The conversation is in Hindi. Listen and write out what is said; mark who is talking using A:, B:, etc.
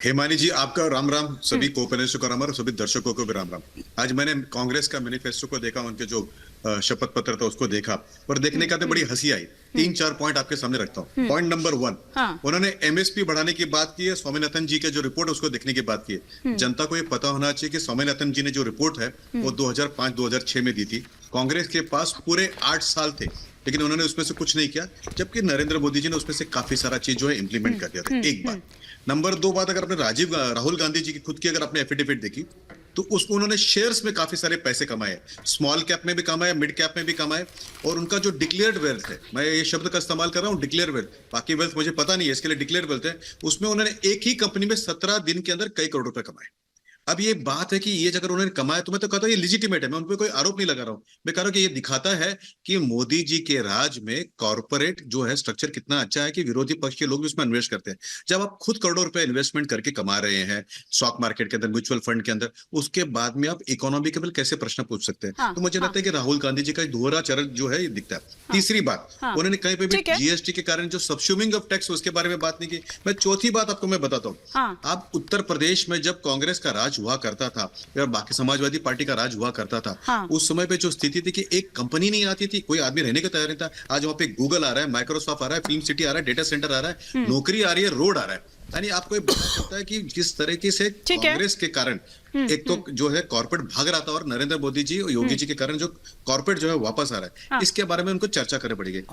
A: हेमानी जी, आपका राम राम। सभी को पैनलिस्टों को राम राम, सभी दर्शकों को भी राम राम। आज मैंने कांग्रेस का मैनिफेस्टो को देखा, उनके जो शपथ पत्र था उसको देखा, और देखने का तो बड़ी हंसी आई। तीन चार पॉइंट आपके सामने रखता हूँ। पॉइंट नंबर 1,
B: हाँ।
A: उन्होंने एमएसपी बढ़ाने की बात की है। स्वामीनाथन जी के जो रिपोर्ट है उसको देखने की बात की है। जनता को ये पता होना चाहिए कि स्वामीनाथन जी ने जो रिपोर्ट है वो 2005-2006 में दी थी। कांग्रेस के पास पूरे 8 साल थे, लेकिन उन्होंने उसमें से कुछ नहीं किया, जबकि नरेंद्र मोदी जी ने उसमें से काफी सारा चीज जो है इंप्लीमेंट कर दिया था। एक बात। नंबर 2 बात, अगर आपने राहुल गांधी जी की खुद की अगर आपने एफिडेविट देखी, तो उसको उन्होंने शेयर्स में काफी सारे पैसे कमाए। स्मॉल कैप में भी कमाए, मिड कैप में भी कमाए। और उनका जो डिक्लेयर्ड वेल्थ है, मैं ये शब्द का इस्तेमाल कर रहा हूँ, डिक्लेयर वेल्थ, बाकी वेल्थ मुझे पता नहीं है, इसके लिए डिक्लेयर वेल्थ है, उसमें उन्होंने एक ही कंपनी में 17 दिन के अंदर कई करोड़ रुपए कमाए। अब ये बात है कि ये अगर उन्होंने कमाया, तो मैं तो कहता हूँ ये लिजिटिमेट है, मैं उन पर कोई आरोप नहीं लगा रहा हूँ। मैं कह रहा हूँ कि ये दिखाता है कि मोदी जी के राज में कॉर्पोरेट जो है स्ट्रक्चर कितना अच्छा है, कि विरोधी पक्ष के लोग भी उसमें इन्वेस्ट करते हैं। जब आप खुद करोड़ों रुपए इन्वेस्टमेंट करके कमा रहे हैं स्टॉक मार्केट के अंदर, म्यूचुअल फंड के अंदर, उसके बाद में आप इकोनॉमी के कैसे प्रश्न पूछ सकते हैं?
B: हाँ,
A: तो मुझे
B: हाँ,
A: लगता है कि राहुल गांधी जी का दोहरा चरण जो है ये दिखता है।
B: हाँ,
A: तीसरी बात,
B: हाँ,
A: उन्होंने कहीं पे भी
B: ठीक है।
A: जीएसटी के कारण जो सब्स्यूमिंग ऑफ टैक्स उसके बारे में बात नहीं की। मैं चौथी बात आपको मैं बताता हूँ।
B: हाँ,
A: आप उत्तर प्रदेश में जब कांग्रेस का राज हुआ करता था या बाकी समाजवादी पार्टी का राज हुआ करता था,
B: हाँ,
A: उस समय पे जो स्थिति थी कि एक कंपनी नहीं आती थी, कोई आदमी रहने का तैयार नहीं था। आज वहां पे गूगल आ रहा है, माइक्रोसॉफ्ट आ रहा है, फिल्म सिटी आ रहा है, डेटा सेंटर आ रहा है, नौकरी आ रही है, रोड आ रहा है। यानी आपको ये पता चलता है कि किस तरीके से
B: ठीक है।
A: कांग्रेस के कारण एक तो जो है कॉर्पोरेट भाग रहा था, और नरेंद्र मोदी जी और योगी जी के कारण जो कॉर्पोरेट जो है वापस आ रहा है,
B: हाँ।
A: इसके बारे में उनको चर्चा करनी पड़ेगी।